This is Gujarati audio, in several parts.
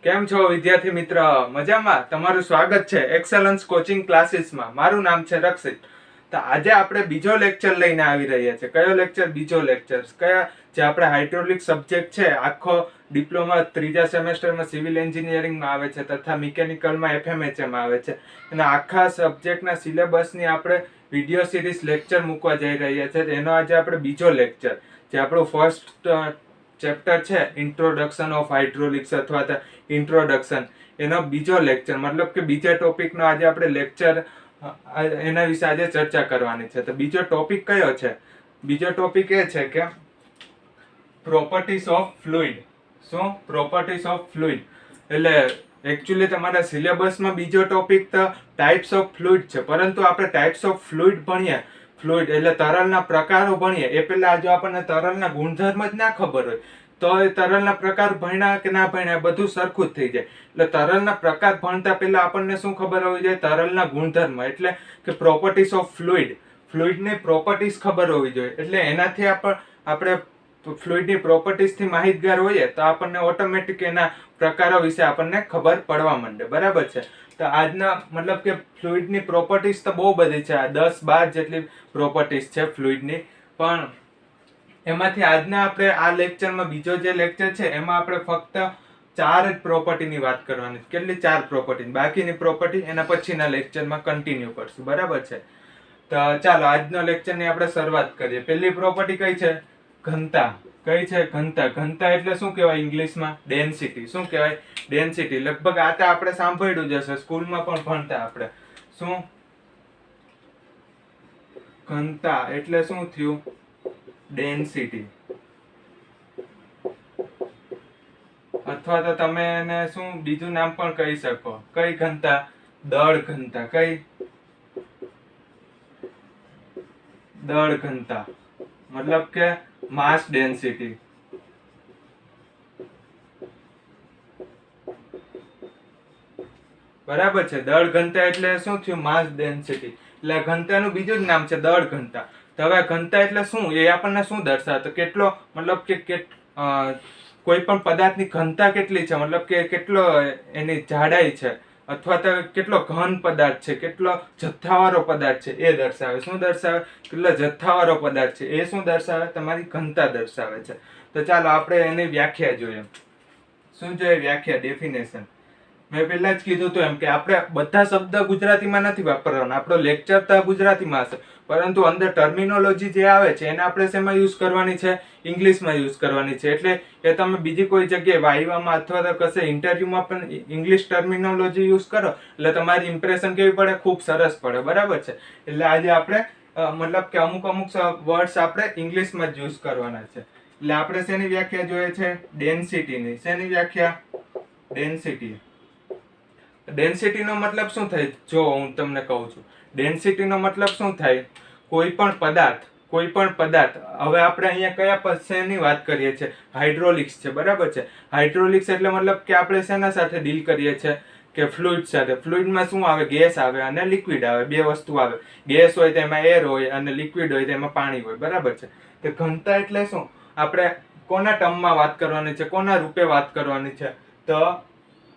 કેમ છો વિદ્યાર્થી મિત્ર? મજામાં? તમારું સ્વાગત છે એક્સલન્સ કોચિંગ ક્લાસીસમાં. મારું નામ છે રક્ષિત. તો આજે આપણે બીજો લેક્ચર લઈને આવી રહ્યા છે. કયો લેક્ચર? બીજો લેક્ચર. કયા? જે આપણે હાઇડ્રોલિક સબ્જેક્ટ છે, આખો ડિપ્લોમા ત્રીજા સેમેસ્ટરમાં સિવિલ એન્જિનિયરિંગમાં આવે છે તથા મિકેનિકલમાં એફએમએચએમાં આવે છે. અને આખા સબ્જેક્ટના સિલેબસની આપણે વિડીયો સિરીઝ લેક્ચર મૂકવા જઈ રહ્યા છે. એનો આજે આપણે બીજો લેક્ચર, જે આપણું ફર્સ્ટ ચેપ્ટર છે ઇન્ટ્રોડક્શન ઓફ હાઇડ્રોલિક્સ અથવા તો ઇન્ટ્રોડક્શન, એનો બીજો લેક્ચર, મતલબ કે બીજા ટોપિકનો આજે આપણે લેક્ચર એના વિશે આજે ચર્ચા કરવાની છે. તો બીજો ટોપિક કયો છે? બીજો ટોપિક એ છે કે પ્રોપર્ટીઝ ઓફ ફ્લુઇડ. શું? Properties of fluid. એટલે એકચ્યુઅલી તમારા સિલેબસમાં બીજો ટોપિક તો ટાઈપ્સ ઓફ ફ્લુઇડ છે, પરંતુ આપણે ટાઈપ્સ ઓફ ફ્લુઇડ ભણીએ, ફ્લુઇડ એટલે તરલના પ્રકારો ભણીએ એ પહેલા જો આપણને તરલના ગુણધર્મ જ ના ખબર હોય તો એ તરલના પ્રકાર ભણ્યા કે ના ભણ્યા બધું સરખું જ થઈ જાય. એટલે તરલના પ્રકાર ભણતા પહેલા આપણને શું ખબર હોવી જોઈએ? તરલના ગુણધર્મ, એટલે કે પ્રોપર્ટીઝ ઓફ ફ્લુઇડ. ફ્લુઇડની પ્રોપર્ટીઝ ખબર હોવી જોઈએ. એટલે એનાથી આપણે ફ્લુઇડની પ્રોપર્ટીઝથી માહિતગાર હોઈએ તો આપણને ઓટોમેટિક એના પ્રકારો વિશે આપણને ખબર પડવા માંડે. બરાબર છે? તો આજના મતલબ કે ફ્લુઇડની પ્રોપર્ટીઝ તો બહુ બધી છે, 10-12 જેટલી પ્રોપર્ટીઝ છે ફ્લુઇડની. પણ એમાંથી આજના આપણે આ લેક્ચરમાં, બીજો જે લેક્ચર છે એમાં આપણે ફક્ત 4 જ પ્રોપર્ટીની વાત કરવાની છે. કેટલી? 4 પ્રોપર્ટી. બાકીની પ્રોપર્ટી એના પછીના લેક્ચરમાં કન્ટિન્યુ કરશું. બરાબર છે? તો ચાલો આજનો લેક્ચરની આપણે શરૂઆત કરીએ. પહેલી પ્રોપર્ટી કઈ છે? ઘનતા. કઈ છે? ઘનતા. ઘનતા એટલે શું કહેવાય ઇંગ્લિશમાં? ડેન્સિટી. શું કહેવાય? ડેન્સિટી. લગભગ આ તો આપણે સાંભળ્યું જ હશે, સ્કૂલમાં પણ ભણતા આપણે. શું? ઘનતા એટલે શું થયું? ડેન્સિટી. અથવા તો તમે એને શું બીજું નામ પણ કહી શકો. કઈ ઘનતા? દળ ઘનતા. કઈ? દળ ઘનતા. મતલબ કે માસ ડેન્સિટી. બરાબર છે? દળ ઘનતા એટલે શું થયું? માસ ડેન્સિટી. એટલે ઘનતાનું બીજું જ નામ છે દળ ઘનતા. તો હવે ઘનતા એટલે શું? એ આપણને શું દર્શાવે? તો કેટલો, મતલબ કે કોઈ પણ પદાર્થની ઘનતા કેટલી છે, મતલબ કે કેટલો એની જાડાઈ છે, અથવા તો કેટલો ઘન પદાર્થ છે, કેટલો જથ્થાવાળો પદાર્થ છે એ દર્શાવે. શું દર્શાવે? કેટલો જથ્થાવાળો પદાર્થ છે એ શું દર્શાવે? તમારી ઘનતા દર્શાવે છે. તો ચાલો આપણે એની વ્યાખ્યા જોઈએ. શું જોઈએ વ્યાખ્યા? ડેફિનેશન. મેં પહેલા જ કીધું હતું એમ કે આપણે બધા શબ્દ ગુજરાતીમાં નથી વાપરવાના. આપણો લેક્ચર તો ગુજરાતીમાં હશે, પરંતુ અંદર ટર્મિનોલોજી જે આવે છે એને આપણે શેમાં યુઝ કરવાની છે? ઇંગ્લિશમાં યુઝ કરવાની છે. એટલે એ તમે બીજી કોઈ જગ્યાએ વાઈવામાં અથવા તો કશે ઇન્ટરવ્યુમાં પણ ઇંગ્લિશ ટર્મિનોલોજી યુઝ કરો એટલે તમારી ઇમ્પ્રેશન કેવી પડે? ખૂબ સરસ પડે. બરાબર છે? એટલે આજે આપણે મતલબ કે અમુક વર્ડ્સ આપણે ઇંગ્લિશમાં જ યુઝ કરવાના છે. એટલે આપણે શેની વ્યાખ્યા જોઈએ છે? ડેન્સિટીની. શેની વ્યાખ્યા? ડેન્સિટી. ડેન્સિટીનો મતલબ શું થાય? જો હું તમને કહું છું, ડેન્સિટીનો મતલબ શું થાય? કોઈ પણ પદાર્થ, હવે આપણે અહીંયા કયા શેની વાત કરીએ છીએ? હાઇડ્રોલિક્સ છે. બરાબર છે? હાઇડ્રોલિક્સ એટલે મતલબ કે આપણે શેના સાથે ડીલ કરીએ છીએ? કે ફ્લુઇડ સાથે. ફ્લુઇડમાં શું આવે? ગેસ આવે અને લિક્વિડ આવે. બે વસ્તુ આવે. ગેસ હોય તેમાં એર હોય અને લિક્વિડ હોય તેમાં પાણી હોય. બરાબર છે? તો ઘનતા એટલે શું? આપણે કોના ટર્મમાં વાત કરવાની છે? કોના રૂપે વાત કરવાની છે? તો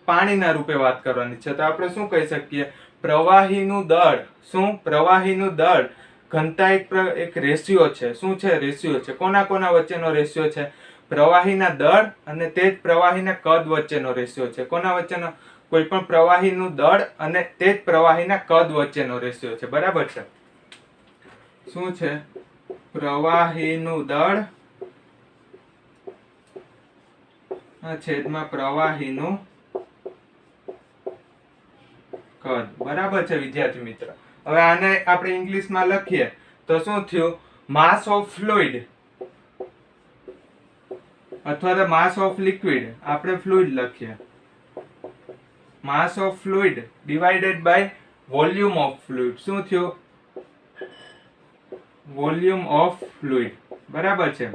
પાણીના રૂપે વાત કરવાની છે. તો આપણે શું કહી શકીએ? પ્રવાહીનું દળ. શું? પ્રવાહીનું દળ. ઘનતા એક રેશિયો છે. શું છે? રેશિયો છે. કોના વચ્ચેનો રેશિયો છે? પ્રવાહીના દળ અને તે જ પ્રવાહીના કદ વચ્ચેનો રેશિયો છે. કોના વચ્ચેનો? કોઈ પણ પ્રવાહીનું દળ અને તે જ પ્રવાહીના કદ વચ્ચેનો રેશિયો છે. બરાબર છે? શું છે? પ્રવાહીનું દળ છેદમાં પ્રવાહીનું કદ. બરાબર છે વિદ્યાર્થી મિત્ર? હવે આને આપણે ઇંગ્લિશમાં લખીએ તો શું થયું? માસ ઓફ ફ્લુઇડ અથવા તો માસ ઓફ લિક્વિડ. આપણે ફ્લુઇડ લખીએ. Mass of fluid divided by volume of fluid. શું થયું? Volume of fluid. બરાબર છે?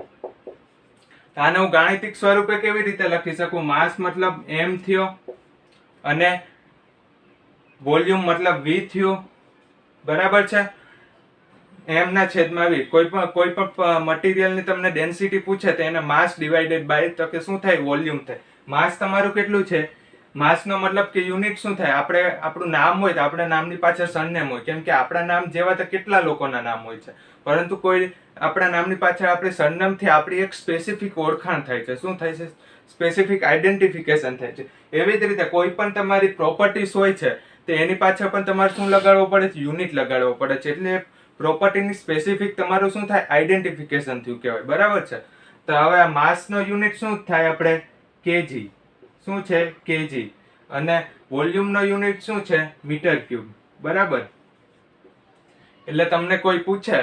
આને હું ગાણિતિક સ્વરૂપે કેવી રીતે લખી શકું? માસ મતલબ m થયો અને વોલ્યુમ મતલબ v થયું. બરાબર છે? m ના છેદમાં v. કોઈ પણ મટીરિયલની તમને ડેન્સિટી પૂછે તો એને માસ ડિવાઇડેડ બાય તો કે શું થાય? વોલ્યુમ થાય. માસ તમારું કેટલું છે? માસનો મતલબ કે યુનિટ શું થાય, આપણે આપણું નામ હોય તો આપણા નામની પાછળ સરનેમ હોય, કેમ કે આપણા નામ જેવા તો કેટલા લોકોના નામ હોય છે, પરંતુ કોઈ આપણા નામની પાછળ આપણી સરનેમથી આપણી એક સ્પેસિફિક ઓળખાણ થાય છે. શું થાય છે? સ્પેસિફિક આઈડેન્ટિફિકેશન થાય છે. એવી જ રીતે કોઈ પણ તમારી પ્રોપર્ટીઝ હોય છે તો એની પાછળ પણ તમારે શું લગાડવો પડે છે? યુનિટ લગાડવો પડે છે. એટલે પ્રોપર્ટીની સ્પેસિફિક તમારું શું થાય? આઈડેન્ટિફિકેશન થયું કહેવાય. બરાબર છે. તો હવે આ માસનો યુનિટ શું થાય? આપણે કેજી. શું છે? કેજી. અને વોલ્યુમનો યુનિટ શું છે? Metre cube. બરાબર. એટલે તમને કોઈ પૂછે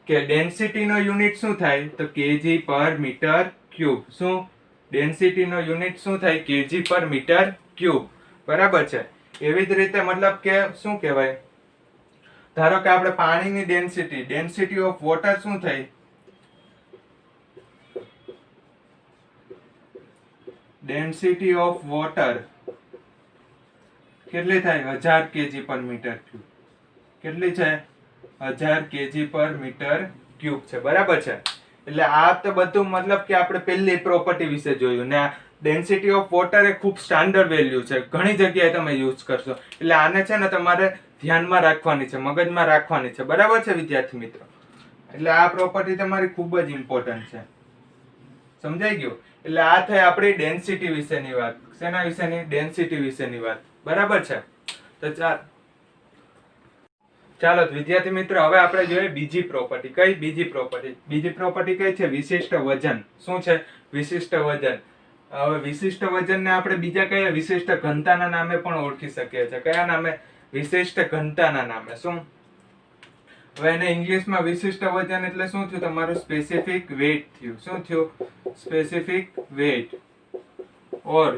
કે ડેન્સિટીનો યુનિટ શું થાય, તો કેજી પર મીટર ક્યુબ. શું? ડેન્સિટીનો યુનિટ શું થાય? કેજી પર મીટર ક્યુબ. બરાબર છે. એવી જ રીતે મતલબ કે શું કહેવાય, ધારો કે આપણે પાણીની ડેન્સિટી ઓફ વોટર શું થઈ? ડેન્સિટી ઓફ વોટર કેટલી થાય? 1000 કેજી પર મીટર ક્યુબ. કેટલી છે? 1000 કેજી પર મીટર ક્યુબ છે. બરાબર છે. એટલે આ તો બધું મતલબ કે આપણે પહેલી પ્રોપર્ટી વિશે જોયું ને. ડેન્સિટી ઓફ વોટર એ ખૂબ સ્ટાન્ડર્ડ વેલ્યુ છે, ઘણી જગ્યાએ તમે યુઝ કરશો, એટલે આને છે ને તમારે ધ્યાનમાં રાખવાની છે, મગજમાં રાખવાની છે. બરાબર છે વિદ્યાર્થી મિત્રો? એટલે આ પ્રોપર્ટી તમારી ખૂબ જ ઇમ્પોર્ટન્ટ છે. સમજાઈ ગયું? એટલે આ થઈ આપણી ડેન્સિટી વિશેની વાત. શેના વિશેની? ડેન્સિટી વિશેની વાત. બરાબર છે. તો ચાલો વિદ્યાર્થી મિત્રો, હવે આપણે જોઈએ બીજી પ્રોપર્ટી. કઈ બીજી પ્રોપર્ટી? બીજી પ્રોપર્ટી કઈ છે? વિશિષ્ટ વજન. શું છે? વિશિષ્ટ વજન. હવે વિશિષ્ટ વજનને આપણે બીજા કયા વિશિષ્ટ ઘનતાના નામે પણ ઓળખી શકીએ છીએ. કયા નામે? વિશિષ્ટ ઘનતાના નામે. શું? હવે એને ઇંગ્લિશમાં વિશિષ્ટ વજન એટલે શું થયું? તમારું સ્પેસિફિક વેઇટ થયું. શું થયું? Specific weight. ઓર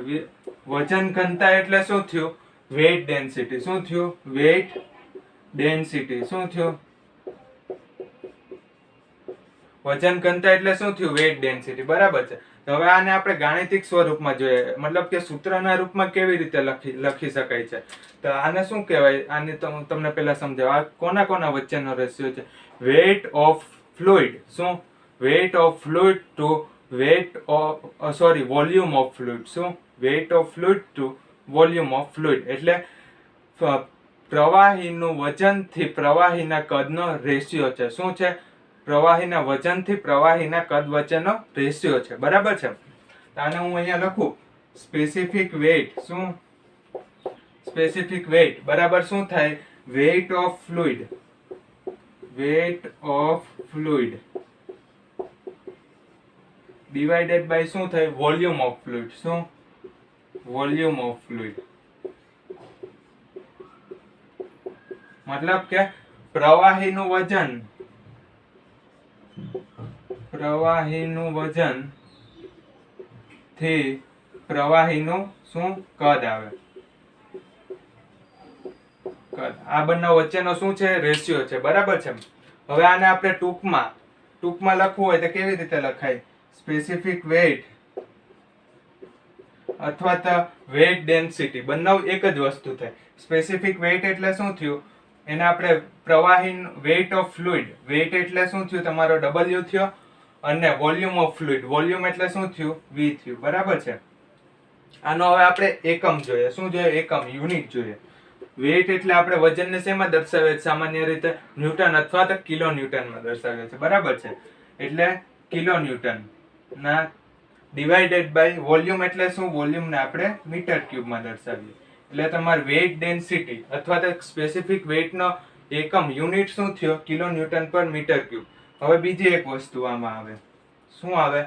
વજન ઘનતા એટલે શું થયું? Weight density. શું થયું? Weight density. શું થયું? વજન ઘનતા એટલે શું થયું? Weight density. બરાબર છે. હવે આને આપણે ગાણિતિક સ્વરૂપમાં જોઈએ, મતલબ કે સૂત્રના રૂપમાં કેવી રીતે લખી શકાય છે. તો આને શું કહેવાય? આને તો હું તમને પહેલા સમજાવું. આ કોના કોના વચ્ચેનો રેશિયો છે? Weight of fluid. શું? Weight of fluid to weight of volume of fluid. શું? Weight of fluid to volume of fluid. એટલે પ્રવાહીનું વજનથી પ્રવાહીના કદનો રેશિયો છે. શું છે? પ્રવાહીના વજનથી પ્રવાહીના કદ વચ્ચેનો રેશિયો છે. બરાબર છે. આને હું અહીંયા લખું સ્પેસિફિક વેઇટ. શું? સ્પેસિફિક વેઇટ બરાબર શું થાય? Weight of fluid. Weight of fluid divided by શું થાય? Volume of fluid. શું? Volume of fluid. મતલબ કે પ્રવાહીનું વજન થી પ્રવાહીનું શું કદ આવે? કદ. આ બંને વચ્ચેનો શું છે? રેશિયો છે. બરાબર છે. હવે આને આપણે ટૂંકમાં લખવું હોય તો કેવી રીતે લખાય? સ્પેસિફિક વેઇટ અથવા તો વેઇટ ડેન્સિટી. બંને એક જ વસ્તુ થાય. સ્પેસિફિક વેઇટ એટલે શું થયું? એને આપણે પ્રવાહી વેઇટ ઓફ ફ્લુઇડ. વેઇટ એટલે શું થયું? તમારો W થયો. અને વોલ્યુમ ઓફ ફ્લુઇડ. વોલ્યુમ એટલે શું થયું? V થયું. બરાબર છે. આનો હવે આપણે એકમ જોઈએ. શું જોઈએ? એકમ, યુનિટ જોઈએ. વેઇટ એટલે આપણે વજનને શેમાં દર્શાવીએ? સામાન્ય રીતે ન્યૂટન અથવા તો કિલો ન્યૂટનમાં દર્શાવીએ છીએ. બરાબર છે. એટલે કિલો ન્યૂટન ના ડિવાઇડેડ બાય વોલ્યુમ એટલે શું? વોલ્યુમને આપણે મીટર ક્યુબમાં દર્શાવીએ. એટલે તમારે વેઇટ ડેન્સિટી અથવા તો સ્પેસિફિક વેઇટનો એકમ યુનિટ શું થયો? કિલો ન્યૂટન પર મીટર ક્યુબ. હવે બીજી એક વસ્તુ આમાં આવે. શું આવે?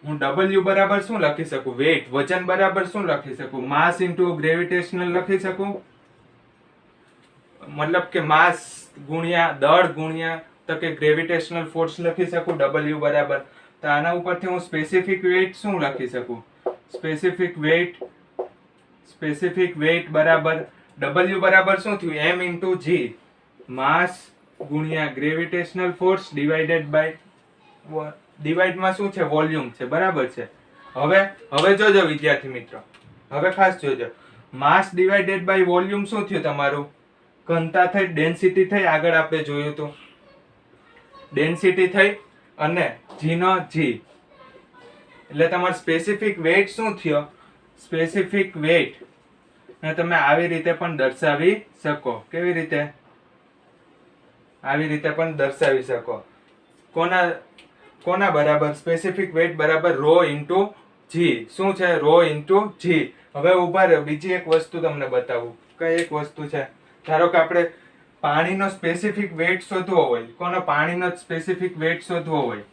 હું W બરાબર શું લખી શકું? વેઇટ. વજન બરાબર શું લખી શકું? માસ ઇન્ટુ ગ્રેવિટેશનલ લખી શકું. મતલબ કે માસ ગુણ્યા દળ ગુણ્યા તો કે ગ્રેવિટેશનલ ફોર્સ લખી શકું. W બરાબર. તો આના ઉપરથી હું સ્પેસિફિક વેઇટ શું લખી શકું? સ્પેસિફિક વેઇટ બરાબર W બરાબર શું થયું? M into G. માસ ગુણ્યા ગ્રેવિટેશનલ ફોર્સ ડિવાઇડેડ બાય ડિવાઇડમાં શું છે? વોલ્યુમ છે. બરાબર છે. હવે જોજો વિદ્યાર્થી મિત્રો, હવે ખાસ જોજો. માસ ડિવાઇડેડ બાય વોલ્યુમ શું થયું? તમારું ઘનતા થઈ, ડેન્સિટી થઈ. આગળ આપણે જોયું હતું ડેન્સિટી થઈ અને G નો G. એટલે તમારો સ્પેસિફિક વેઇટ શું થયો? સ્પેસિફિક વેઇટ ને તમે આવી રીતે પણ દર્શાવી શકો. કેવી રીતે? આવી રીતે પણ દર્શાવી શકો. કોના બરાબર? સ્પેસિફિક વેઇટ બરાબર રો ઇન્ટુ જી. શું છે? રો ઇન્ટુ જી. હવે ઉભા રહ્યો, બીજી એક વસ્તુ તમને બતાવું. કઈ એક વસ્તુ છે? ધારો કે આપણે પાણીનો સ્પેસિફિક વેઇટ શોધવો હોય. કોનો? પાણીનો સ્પેસિફિક વેઇટ શોધવો હોય.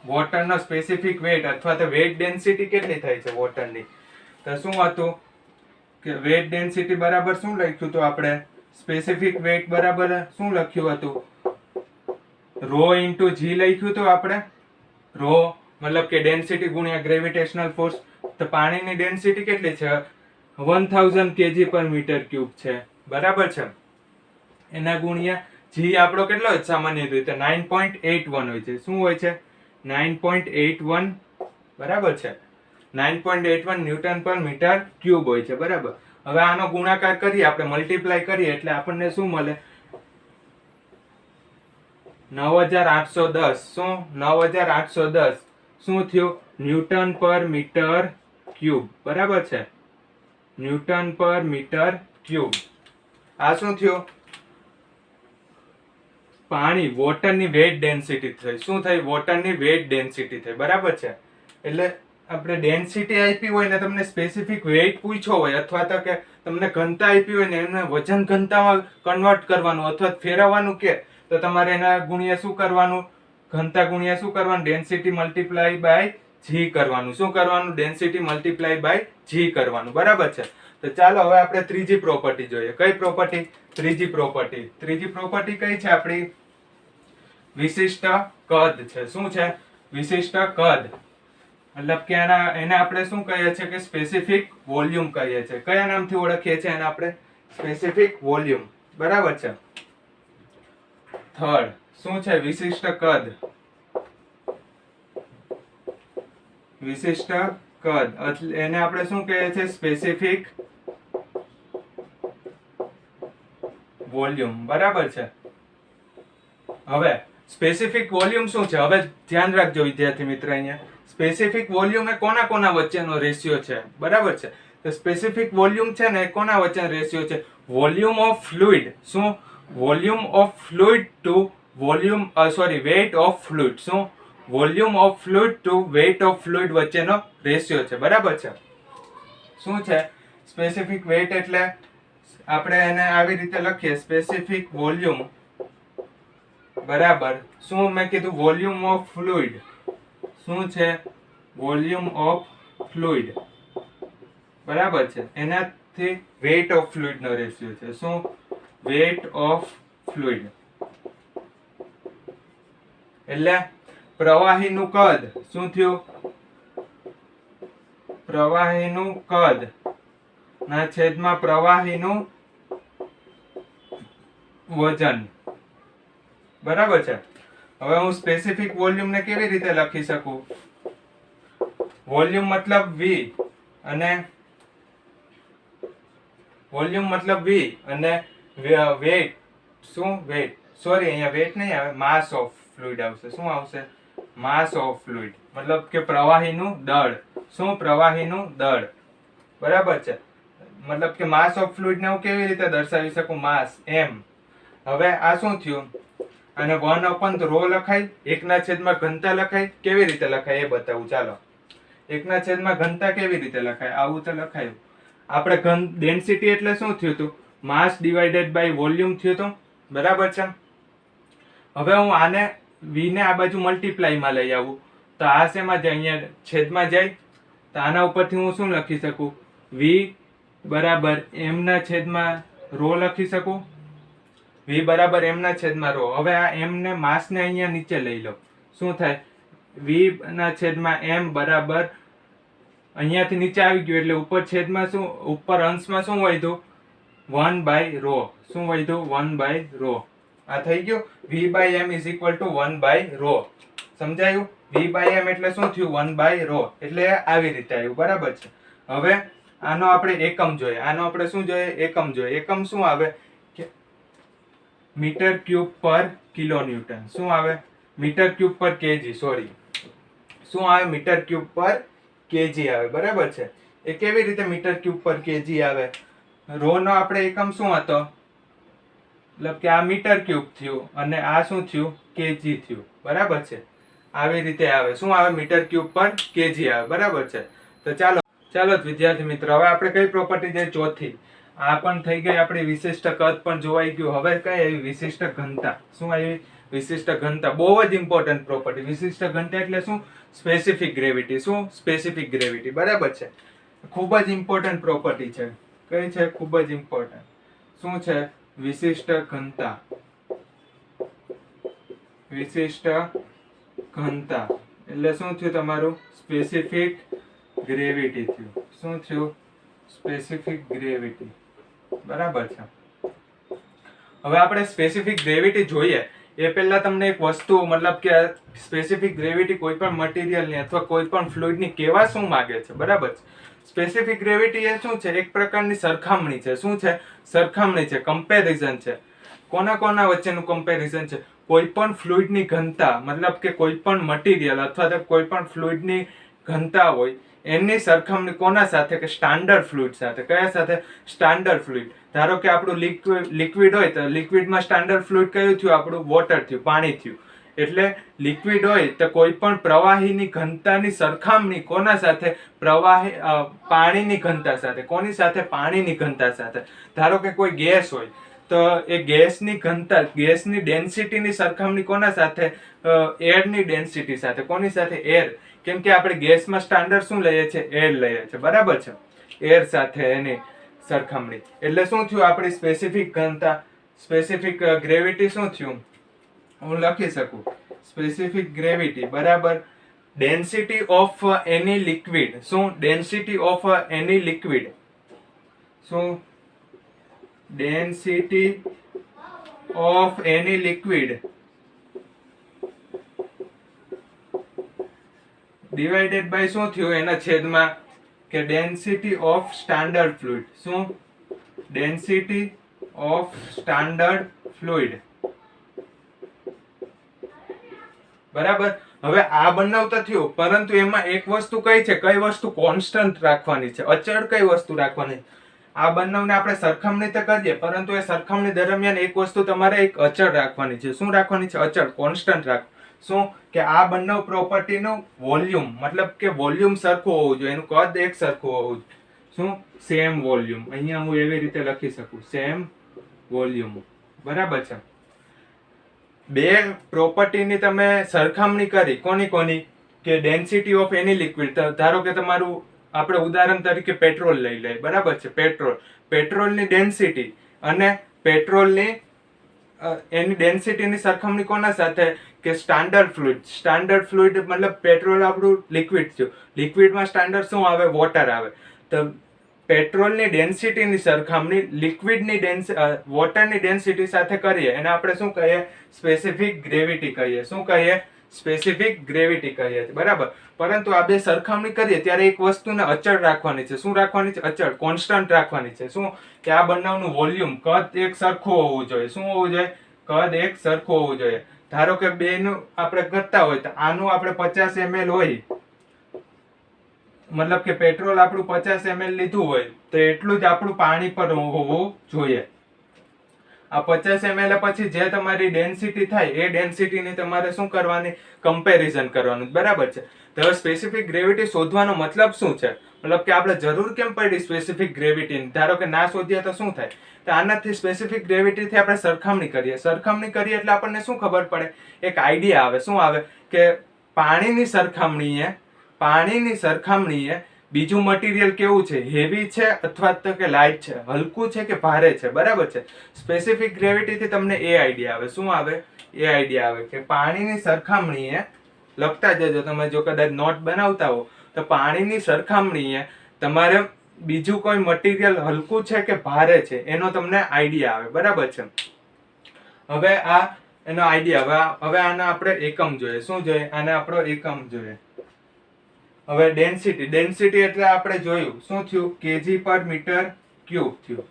વોટરનો સ્પેસિફિક વેઇટ અથવા તો વેટ ડેન્સિટી કેટલી થાય છે વોટરની? તો શું હતું કે વેટ ડેન્સિટી બરાબર શું લખ્યું હતું આપણે? સ્પેસિફિક વેઇટ બરાબર શું લખ્યું હતું? રો ઇન્ટુ જી લખ્યું હતું આપણે. રો મતલબ કે ડેન્સિટી ગુણ્યા ગ્રેવિટેશનલ ફોર્સ. તો પાણીની ડેન્સિટી કેટલી છે? 1000 kg પર મીટર ક્યુબ છે. બરાબર છે. એના ગુણ્યા જી આપણો કેટલો હોય સામાન્ય રીતે? 9.81 હોય છે. શું હોય છે? 9.81. બરાબર છે. 9.81 ન્યૂટન પર મીટર ક્યુબ હોય છે. બરાબર. હવે આનો ગુણાકાર કરીએ આપણે, મલ્ટીપ્લાય કરીએ એટલે આપણને શું મળે? 9810. શું? 9810 શું થયું? ન્યૂટન પર મીટર ક્યુબ. બરાબર છે. ન્યૂટન પર મીટર ક્યુબ. આ શું થયું? પાણી વોટરની વેટ ડેન્સિટી થઈ. શું થઈ? વોટરની વેટ ડેન્સિટી થઈ. બરાબર છે. એટલે આપણે ડેન્સિટી આપી હોય ને તમને સ્પેસિફિક વેઇટ પૂછ્યો હોય અથવા તો કે તમને ઘનતા આપી હોય ને એને વજન ઘનતામાં કન્વર્ટ કરવાનું અથવા ફેરવવાનું કે તો તમારે એના ગુણ્યા શું કરવાનું? ઘનતા ગુણ્યા શું કરવાનું? ડેન્સિટી મલ્ટીપ્લાય બાય જી કરવાનું. શું કરવાનું? ડેન્સિટી મલ્ટીપ્લાય બાય જી કરવાનું. બરાબર છે. તો ચાલો હવે આપણે ત્રીજી પ્રોપર્ટી જોઈએ. કઈ પ્રોપર્ટી? ત્રીજી પ્રોપર્ટી. ત્રીજી પ્રોપર્ટી કઈ છે આપણી? વિશિષ્ટ કદ છે. શું છે? વિશિષ્ટ કદ. મતલબ કે એને આપણે શું કહીએ છીએ કે સ્પેસિફિક વોલ્યુમ કહીએ છીએ. કયા નામથી ઓળખીએ છીએ એને આપણે? Specific volume. બરાબર છે. થર્ડ શું છે? વિશિષ્ટ કદ. વિશિષ્ટ કદ એને આપણે શું કહીએ છીએ? Specific volume. બરાબર છે. હવે સ્પેસિફિક વોલ્યુમ શું છે? હવે ધ્યાન રાખજો વિદ્યાર્થી મિત્ર. અહીંયા સ્પેસિફિક વોલ્યુમ એ કોના વચ્ચેનો રેશિયો છે? બરાબર છે. તો સ્પેસિફિક વોલ્યુમ છે ને એ કોના વચ્ચેનો રેશિયો છે? Volume of fluid. શું? Volume of fluid to volume weight of fluid. શું? Volume of fluid to weight of fluid વચ્ચેનો રેશિયો છે. બરાબર છે. શું છે? સ્પેસિફિક વેઇટ એટલે આપણે એને આવી રીતે લખીએ, સ્પેસિફિક વોલ્યુમ બરાબર શું મેં કીધું? Volume of fluid. શું છે? Volume of fluid. બરાબર છે. એનાથી વેઇટ ઓફ ફ્લુઇડ નો રેશિયો છે. શું? Weight of fluid. એટલે પ્રવાહીનું કદ. શું થયું? પ્રવાહીનું કદ ના છેદમાં પ્રવાહીનું વજન. બરાબર છે. હવે હું સ્પેસિફિક વોલ્યુમ ને કેવી રીતે લખી શકું? વોલ્યુમ મતલબ વી અને વેટ. શું? વેટ. સોરી, અહીંયા વેટ નહીં આવે, માસ ઓફ ફ્લુઇડ આવશે. શું આવશે? માસ ઓફ ફ્લુઇડ. મતલબ કે પ્રવાહીનું દળ. શું? પ્રવાહીનું દળ. બરાબર છે. મતલબ કે માસ ઓફ ફ્લુઇડ ને હું કેવી રીતે દર્શાવી શકું? માસ એમ. હવે આ શું થયું? અને 1/ρ લખાય, 1/. ઘનતા લખાય. કેવી રીતે લખાય એ બતાવું. ચાલો, 1/. ઘનતા કેવી રીતે લખાય? આવું તો લખાયું. આપણે ડેન્સિટી એટલે શું થયું હતું? માસ ડિવાઇડેડ બાય વોલ્યુમ થયું હતું. બરાબર છે. હવે હું આને v ને આ બાજુ મલ્ટીપ્લાય માં લઈ આવું તો આ શેમાં જાય? અહીંયા છેદમાં જાય. તો આના ઉપરથી હું શું લખી શકું? v બરાબર m/ρ લખી શકું. v બરાબર m/ρ. હવે આ m ને માસ ને અહીંયા નીચે લઈ લો. શું થાય? v/m બરાબર અહીંયાથી નીચે આવી ગયું એટલે ઉપર છેદમાં શું? ઉપર અંશમાં શું વધ્યું? 1/ρ. શું વધ્યું? 1/ρ. આ થઈ ગયું. v/m is equal to 1/ρ. સમજાયું? v/m એટલે શું થયું? 1/ρ. એટલે આવી રીતે આવ્યું. બરાબર છે. હવે આનો આપણે એકમ જોઈએ. આનો આપણે શું જોઈએ? એકમ જોઈએ. એકમ શું આવે? મીટર ક્યુબ પર કિલો ન્યૂટન. શું આવે? મીટર ક્યુબ પર કેજી. સોરી, શું આવે? મીટર ક્યુબ પર કેજી આવે. બરાબર છે. એ કેવી રીતે મીટર ક્યુબ પર કેજી આવે? રો નો આપણે એકમ શું હતો? મતલબ કે આ મીટર ક્યુબ થયું અને આ શું થયું? કેજી થયું. બરાબર છે? આવી રીતે આવે. શું આવે? મીટર ક્યુબ પર કેજી આવે. બરાબર છે? તો ચાલો વિદ્યાર્થી મિત્રો, હવે આપણે કઈ પ્રોપર્ટી છે? ચોથી. આ પણ થઈ ગઈ આપણી વિશિષ્ટ કદ પણ જોવાઈ ગયું. હવે કઈ આવી? વિશિષ્ટ ઘનતા. શું આવી? વિશિષ્ટ ઘનતા. બહુ જ ઇમ્પોર્ટન્ટ પ્રોપર્ટી. વિશિષ્ટ ઘનતા એટલે શું? Specific gravity. શું? Specific gravity. બરાબર છે? ખૂબ જ ઇમ્પોર્ટન્ટ પ્રોપર્ટી છે. કઈ છે? ખૂબ જ ઇમ્પોર્ટન્ટ. શું છે? વિશિષ્ટ ઘનતા. વિશિષ્ટ ઘનતા એટલે શું થયું તમારું? સ્પેસિફિક ગ્રેવિટી થયું. શું થયું? Specific gravity. બરાબર છે? હવે આપણે સ્પેસિફિક ગ્રેવિટી જોઈએ એ પહેલા તમને એક વસ્તુ, મતલબ કે સ્પેસિફિક ગ્રેવિટી કોઈ પણ મટીરિયલની અથવા કોઈ પણ ફ્લુઇડની કેવા શું માગે છે? બરાબર છે? સ્પેસિફિક ગ્રેવિટી એ શું છે? એક પ્રકારની સરખામણી છે. શું છે? સરખામણી છે, કમ્પેરિઝન છે. કોના કોના વચ્ચેનું કમ્પેરિઝન છે? કોઈ પણ ફ્લુઇડની ઘનતા, મતલબ કે કોઈ પણ મટીરિયલ અથવા તો કોઈ પણ ફ્લુઇડની ઘનતા હોય એની સરખામણી કોના સાથે? કે સ્ટાન્ડર્ડ ફ્લુઇડ સાથે. કયા સાથે? Standard fluid. ધારો કે આપણું લિક્વિડ હોય તો લિક્વિડમાં સ્ટાન્ડર્ડ ફ્લુઇડ કયું થયું? આપણું વોટર થયું, પાણી થયું. એટલે લિક્વિડ હોય તો કોઈ પણ પ્રવાહીની ઘનતાની સરખામણી કોના સાથે? પાણીની ઘનતા સાથે. કોની સાથે? પાણીની ઘનતા સાથે. ધારો કે કોઈ ગેસ હોય તો એ ગેસની ઘનતા, ગેસની ડેન્સિટીની સરખામણી કોના સાથે? એરની ડેન્સિટી સાથે. કોની સાથે? એર. કેમ કે આપણે ગેસમાં સ્ટાન્ડર્ડ શું લઈએ છીએ? એર લઈએ છીએ. બરાબર છે? એર સાથે એની સરખામણી. એટલે શું થયું? આપણી સ્પેસિફિક ઘનતા, સ્પેસિફિક ગ્રેવિટી શું થયું? હું લખી શકું સ્પેસિફિક ગ્રેવિટી બરાબર ડેન્સિટી ઓફ એની લિક્વિડ. શું? Density of any liquid. શું? Density of any liquid divided by શું થયું? એના છેદમાં કે ડેન્સિટી ઓફ સ્ટાન્ડર્ડ ફ્લુઇડ. શું? Density of standard fluid. બરાબર? હવે આ બનાવ તો થયું, પરંતુ એમાં એક વસ્તુ કઈ છે? કઈ વસ્તુ કોન્સ્ટન્ટ રાખવાની છે? અચળ કઈ વસ્તુ રાખવાની? આ બંનેને આપણે સરખામણી તો કરીએ, પરંતુ એ સરખામણી દરમિયાન એક વસ્તુ તમારે એક અચળ રાખવાની છે. શું રાખવાની છે? અચળ, કોન્સ્ટન્ટ રાખ. શું? કે આ બંને પ્રોપર્ટીનું વોલ્યુમ, મતલબ કે વોલ્યુમ સરખું હોવું જોઈએ, એનું કદ એક સરખું હોવું જોઈએ. શું? Same volume. અહીંયા હું એવી રીતે લખી શકું, સેમ વોલ્યુમ. બરાબર છે? બે પ્રોપર્ટીની તમે સરખામણી કરી. કોની કોની? કે ડેન્સિટી ઓફ એની લિક્વિડ. ધારો કે તમારું, આપણે ઉદાહરણ તરીકે પેટ્રોલ લઈ લઈએ. બરાબર છે? પેટ્રોલની ડેન્સિટી અને પેટ્રોલની એની ડેન્સિટીની સરખામણી કોના સાથે? કે સ્ટાન્ડર્ડ ફ્લુઇડ. સ્ટાન્ડર્ડ ફ્લુઇડ મતલબ પેટ્રોલ આપણું લિક્વિડ થયું. લિક્વિડમાં સ્ટાન્ડર્ડ શું આવે? વોટર આવે. તો પેટ્રોલની ડેન્સિટીની સરખામણી લિક્વિડની વોટરની ડેન્સિટી સાથે કરીએ એને આપણે શું કહીએ? સ્પેસિફિક ગ્રેવિટી કહીએ. શું કહીએ? સ્પેસિફિક ગ્રેવિટી કહીએ. બરાબર? પરંતુ આ બે સરખામણી કરીએ ત્યારે એક વસ્તુને અચળ રાખવાની છે. શું રાખવાની છે? અચળ, કોન્સ્ટન્ટ રાખવાની છે. શું? કે આ બંનેનું વોલ્યુમ, કદ એક સરખું હોવું જોઈએ. શું હોવું જોઈએ? કદ એક સરખું હોવું જોઈએ. ધારો કે બેનું આપણે કરતા હોય તો આનું આપણે 50 ml હોય, મતલબ કે પેટ્રોલ આપણું 50 ml લીધું હોય તો એટલું જ આપણું પાણી પર હોવું જોઈએ. આ 50 ml પછી જે તમારી ડેન્સિટી થાય એ ડેન્સિટીની તમારે શું કરવાની? કમ્પેરિઝન કરવાનું. બરાબર છે? તો હવે સ્પેસિફિક ગ્રેવિટી શોધવાનો મતલબ શું છે? મતલબ કે આપણે જરૂર કેમ પડી સ્પેસિફિક ગ્રેવિટી? ધારો કે ના શોધીએ તો શું થાય? તો આનાથી સ્પેસિફિક ગ્રેવિટીથી આપણે સરખામણી કરીએ. સરખામણી કરીએ એટલે આપણને શું ખબર પડે? એક આઈડિયા આવે. શું આવે? કે પાણીની સરખામણીએ બીજું મટીરિયલ કેવું છે? હેવી છે અથવા તો કે લાઇટ છે? હલકું છે કે ભારે છે? બરાબર છે? સ્પેસિફિક ગ્રેવિટીથી તમને એ આઈડિયા આવે. શું આવે? એ આઈડિયા આવે કે પાણીની સરખામણીએ, લખતા જજો તમે જો કદાચ નોટ બનાવતા હો તો, પાણીની સરખામણીએ તમારે બીજું કોઈ મટીરિયલ હલકું છે કે ભારે છે એનો તમને આઈડિયા આવે. બરાબર છે? હવે આ એનો આઈડિયા, હવે આના આપણે એકમ જોઈએ. શું જોઈએ? આને આપણો એકમ જોઈએ. હવે ડેન્સિટી એટલે આપણે જોયું શું થયું? કેજી પર મીટર ક્યુબ થયું.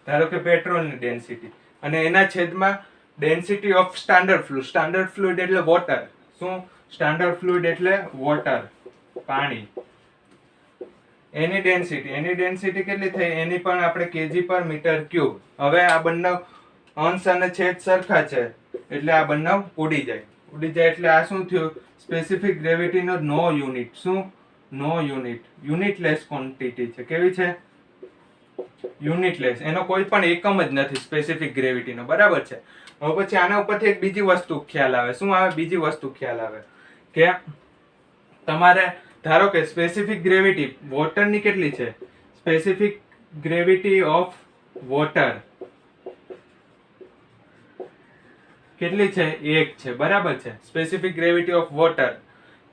ધારો કે પેટ્રોલની ડેન્સિટી અને એના છેદમાં density of standard fluid. Standard fluid એટલે વોટર. શું? સ્ટાન્ડર્ડ ફ્લુઇડ એટલે વોટર, પાણી. એની ડેન્સિટી કેટલી થઈ? એની પણ આપણે કેજી પર મીટર ક્યુબ. હવે આ બંને અંશ અને છેદ સરખા છે એટલે આ બંને ઉડી જાય એટલે આ શું થયું? સ્પેસિફિક ગ્રેવિટીનો નો યુનિટ. શું? નો યુનિટ. યુનિટલેસ ક્વોન્ટિટી છે. કેવી છે? યુનિટલેસ. એનો કોઈ પણ એકમ જ નથી સ્પેસિફિક ગ્રેવિટીનો. બરાબર છે. હવે પછી આના ઉપરથી એક બીજી વસ્તુ ખ્યાલ આવે. શું આવે? બીજી વસ્તુ ખ્યાલ આવે કે તમારે ધારો કે સ્પેસિફિક ગ્રેવિટી વોટરની કેટલી છે? સ્પેસિફિક ગ્રેવિટી ઓફ વોટર કેટલી છે? 1 છે. બરાબર છે. Specific gravity of water.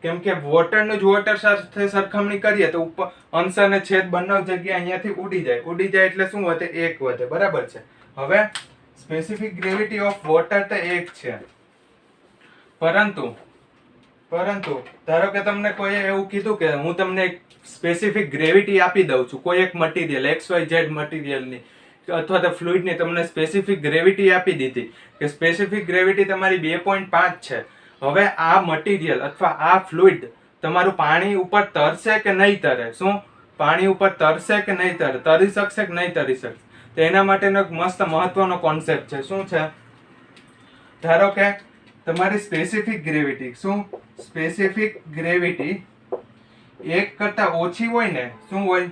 કેમ કે વોટરનું જ વોટર સાથે સરખામણી કરીએ તો ઉપર અંશ અને છેદ બંને જગ્યા અહીંયાથી ઉડી જાય એટલે શું વધે? 1 વધે. બરાબર છે. હવે સ્પેસિફિક ગ્રેવિટી ઓફ વોટર તો 1 છે, પરંતુ ધારો કે તમને કોઈએ એવું કીધું કે હું તમને એક સ્પેસિફિક ગ્રેવિટી આપી દઉં છું કોઈ એક મટીરિયલ XYZ મટીરિયલની અથવા તો ફ્લુઇડની તમને સ્પેસિફિક ગ્રેવિટી આપી દીધી કે સ્પેસિફિક ગ્રેવિટી તમારી 2.5 છે. હવે આ મટીરિયલ અથવા આ ફ્લુઇડ તમારું પાણી ઉપર તરશે કે નહીં તરે? શું? પાણી ઉપર તરશે કે નહીં તરે? તરી શકશે કે નહીં તરી શકશે? તો એના માટેનો એક મસ્ત મહત્વનો કોન્સેપ્ટ છે. શું છે? ધારો કે તમારી સ્પેસિફિક ગ્રેવિટી, શું? સ્પેસિફિક ગ્રેવિટી 1 કરતા ઓછી હોય ને, શું હોય?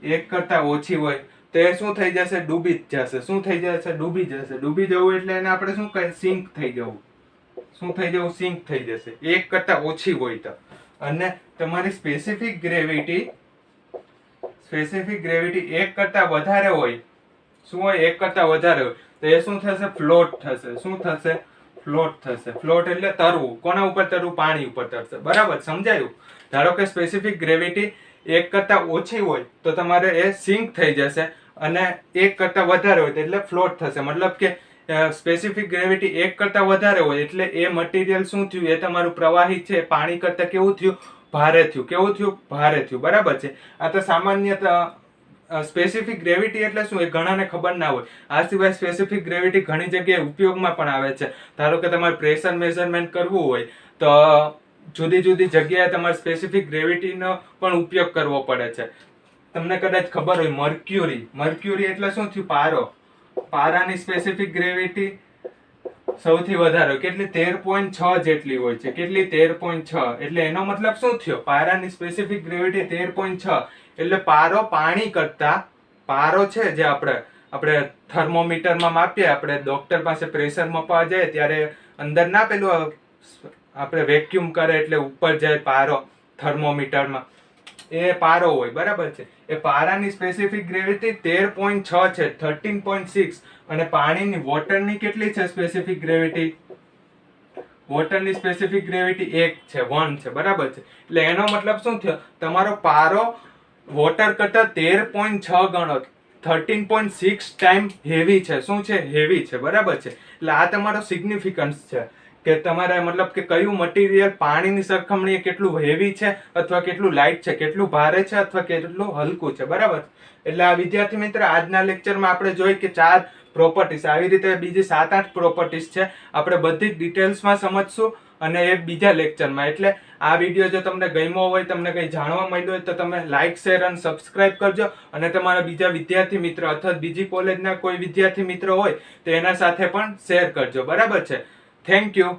1 કરતા ઓછી હોય તો એ શું થઈ જશે? ડૂબી જશે. શું થઈ જશે? ડૂબી જશે. ડૂબી જવું એટલે એને આપણે શું કહીએ? સિંક થઈ જવું. શું થઈ જવું? સિંક થઈ જશે. 1 કરતા ઓછી હોય તો. અને તમારી સ્પેસિફિક ગ્રેવિટી 1 કરતા વધારે હોય. શું હોય? 1 કરતા વધારે હોય તો એ શું થશે? ફ્લોટ થશે. શું થશે? ફ્લોટ થશે. ફ્લોટ એટલે તરવું. કોના ઉપર તરવું? પાણી ઉપર તરશે. બરાબર? સમજાયું? ધારો કે સ્પેસિફિક ગ્રેવિટી 1 કરતા ઓછી હોય તો તમારે એ સિંક થઈ જશે અને 1 કરતા વધારે હોય એટલે ફ્લોટ થશે. મતલબ કે સ્પેસિફિક ગ્રેવિટી 1 કરતા વધારે હોય એટલે એ મટીરિયલ શું થયું? એ તમારું પ્રવાહી છે પાણી કરતા કેવું થયું? ભારે થયું. કેવું થયું? ભારે થયું. બરાબર છે. આ તો સામાન્ય સ્પેસિફિક ગ્રેવિટી એટલે શું? એ ઘણાને ખબર ના હોય. આ સિવાય સ્પેસિફિક ગ્રેવિટી ઘણી જગ્યાએ ઉપયોગમાં પણ આવે છે. ધારો કે તમારે પ્રેશર મેઝરમેન્ટ કરવું હોય તો જુદી જુદી જગ્યાએ તમારે સ્પેસિફિક ગ્રેવિટીનો પણ ઉપયોગ કરવો પડે છે. તમને કદાચ ખબર હોય મર્ક્યુરી એટલે શું થયું? પારો. પારાની સ્પેસિફિક ગ્રેવિટી સૌથી વધારે હોય. કેટલી? 13.6 જેટલી હોય છે. કેટલી? 13.6. એટલે એનો મતલબ શું થયો? પારાની સ્પેસિફિક ગ્રેવિટી 13.6 એટલે પારો પાણી કરતા, પારો છે જે આપણે થર્મોમીટરમાં માપીએ, આપણે ડોક્ટર પાસે પ્રેશર માપવા જાય ત્યારે અંદર ના પેલું આપણે વેક્યુમ કરે એટલે ઉપર જાય પારો થર્મોમીટરમાં, એ પારો હોય. બરાબર છે. એ પારાની સ્પેસિફિક ગ્રેવિટી 13.6 છે, 13.6. અને પાણીની વોટરની કેટલી છે સ્પેસિફિક ગ્રેવિટી? વોટરની સ્પેસિફિક ગ્રેવિટી 1 છે, 1 છે. બરાબર છે. એટલે એનો મતલબ શું થયો? તમારો પારો વોટર કરતા 13.6 ગણો, 13.6 ટાઈમ હેવી છે. શું છે? હેવી છે. બરાબર છે. એટલે આ તમારો સિગ્નિફિકન્સ છે કે તમારે મતલબ કે કયું મટીરિયલ પાણીની સરખામણીએ કેટલું હેવી છે અથવા કેટલું લાઇટ છે, કેટલું ભારે છે અથવા કેટલું હલકું છે. બરાબર. એટલે આ વિદ્યાર્થી મિત્ર આજના લેક્ચરમાં આપણે જોઈ કે 4 પ્રોપર્ટીઝ, આવી રીતે બીજી 7-8 પ્રોપર્ટીઝ છે. આપણે બધી જ ડિટેલ્સમાં સમજશું અને એ બીજા લેક્ચરમાં. એટલે આ વિડીયો જો તમને ગમ્યો હોય, તમને કંઈ જાણવા મળ્યું હોય તો તમે લાઇક, શેર અને સબસ્ક્રાઇબ કરજો અને તમારા બીજા વિદ્યાર્થી મિત્ર અથવા બીજી કોલેજના કોઈ વિદ્યાર્થી મિત્ર હોય તો એના સાથે પણ શેર કરજો. બરાબર છે. Thank you.